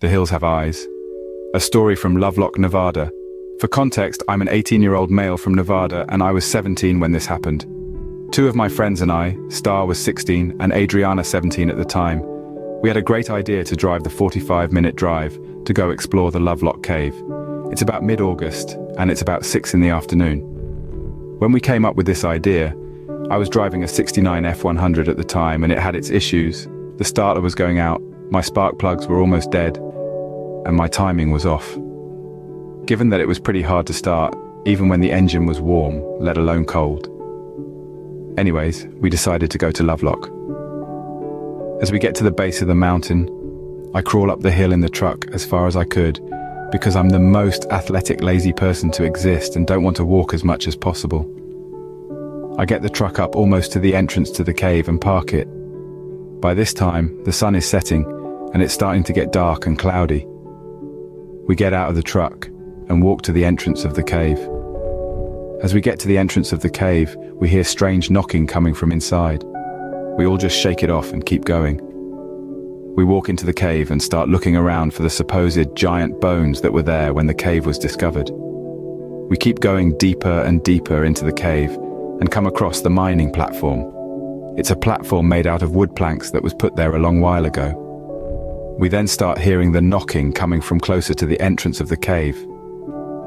The Hills Have Eyes. A story from Lovelock, Nevada. For context, I'm an 18-year-old male from Nevada, and I was 17 when this happened. Two of my friends and I, Star was 16 and Adriana 17 at the time, we had a great idea to drive the 45-minute drive to go explore the Lovelock Cave. It's about mid-August, and it's about 6 in the afternoon. When we came up with this idea, I was driving a 69 F100 at the time, and it had its issues. The starter was going out, my spark plugs were almost dead, and my timing was off. Given that it was pretty hard to start, even when the engine was warm, let alone cold. Anyways, we decided to go to Lovelock. As we get to the base of the mountain, I crawl up the hill in the truck as far as I could, because I'm the most athletic, lazy person to exist and don't want to walk as much as possible. I get the truck up almost to the entrance to the cave and park it. By this time, the sun is setting, and it's starting to get dark and cloudy. We get out of the truck and walk to the entrance of the cave. As we get to the entrance of the cave, we hear strange knocking coming from inside. We all just shake it off and keep going. We walk into the cave and start looking around for the supposed giant bones that were there when the cave was discovered. We keep going deeper and deeper into the cave and come across the mining platform. It's a platform made out of wood planks that was put there a long while ago. We then start hearing the knocking coming from closer to the entrance of the cave.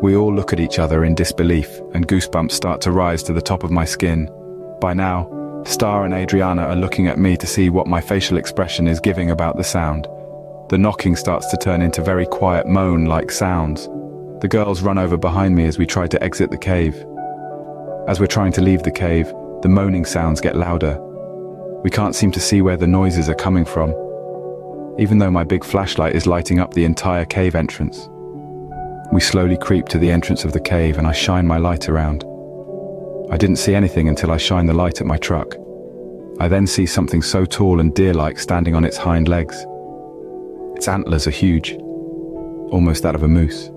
We all look at each other in disbelief, and goosebumps start to rise to the top of my skin. By now, Star and Adriana are looking at me to see what my facial expression is giving about the sound. The knocking starts to turn into very quiet moan-like sounds. The girls run over behind me as we try to exit the cave. As we're trying to leave the cave, the moaning sounds get louder. We can't seem to see where the noises are coming from, even though my big flashlight is lighting up the entire cave entrance. We slowly creep to the entrance of the cave and I shine my light around. I didn't see anything until I shine the light at my truck. I then see something so tall and deer-like standing on its hind legs. Its antlers are huge, almost that of a moose.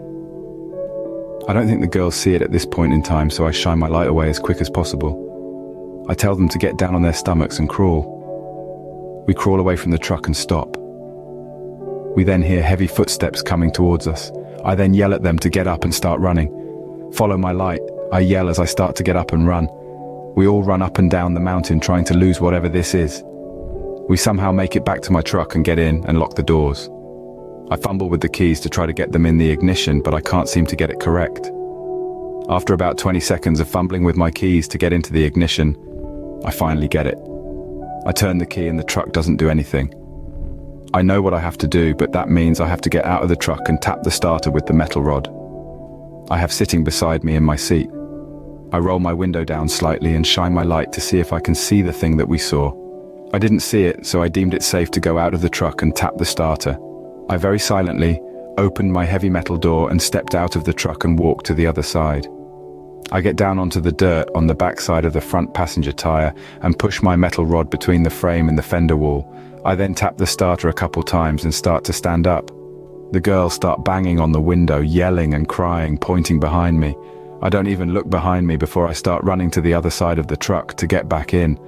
I don't think the girls see it at this point in time, so I shine my light away as quick as possible. I tell them to get down on their stomachs and crawl. We crawl away from the truck and stop. We then hear heavy footsteps coming towards us. I then yell at them to get up and start running. Follow my light, I yell as I start to get up and run. We all run up and down the mountain trying to lose whatever this is. We somehow make it back to my truck and get in and lock the doors. I fumble with the keys to try to get them in the ignition, but I can't seem to get it correct. After about 20 seconds of fumbling with my keys to get into the ignition, I finally get it. I turn the key and the truck doesn't do anything. I know what I have to do, but that means I have to get out of the truck and tap the starter with the metal rod. I have sitting beside me in my seat. I roll my window down slightly and shine my light to see if I can see the thing that we saw. I didn't see it, so I deemed it safe to go out of the truck and tap the starter. I very silently opened my heavy metal door and stepped out of the truck and walked to the other side. I get down onto the dirt on the back side of the front passenger tire and push my metal rod between the frame and the fender wall. I then tap the starter a couple times and start to stand up. The girls start banging on the window, yelling and crying, pointing behind me. I don't even look behind me before I start running to the other side of the truck to get back in.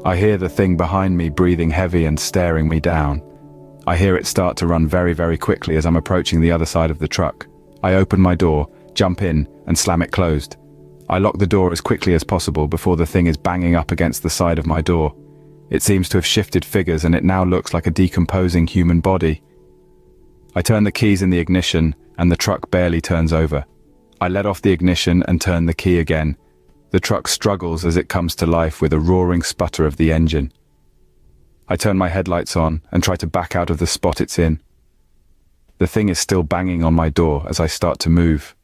I hear the thing behind me breathing heavy and staring me down. I hear it start to run very, very quickly as I'm approaching the other side of the truck. I open my door, jump in, and slam it closed. I lock the door as quickly as possible before the thing is banging up against the side of my door. It seems to have shifted figures and it now looks like a decomposing human body. I turn the keys in the ignition and the truck barely turns over. I let off the ignition and turn the key again. The truck struggles as it comes to life with a roaring sputter of the engine. I turn my headlights on and try to back out of the spot it's in. The thing is still banging on my door as I start to move.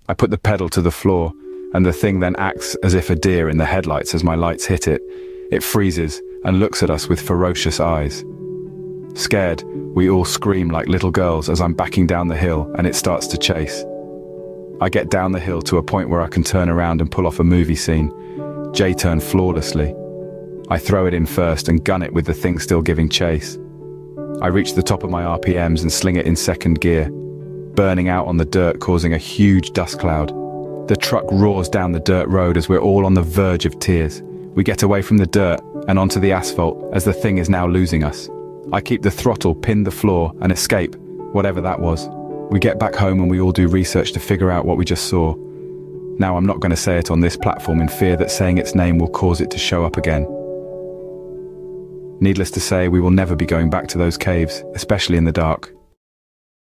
I put the pedal to the floor and the thing then acts as if a deer in the headlights as my lights hit it. It freezes and looks at us with ferocious eyes. Scared, we all scream like little girls as I'm backing down the hill and it starts to chase. I get down the hill to a point where I can turn around and pull off a movie scene. J-turn flawlessly. I throw it in first and gun it with the thing still giving chase. I reach the top of my RPMs and sling it in second gear, burning out on the dirt, causing a huge dust cloud. The truck roars down the dirt road as we're all on the verge of tears. We get away from the dirt and onto the asphalt as the thing is now losing us. I keep the throttle, pin the floor, and escape, whatever that was. We get back home and we all do research to figure out what we just saw. Now I'm not going to say it on this platform in fear that saying its name will cause it to show up again. Needless to say, we will never be going back to those caves, especially in the dark.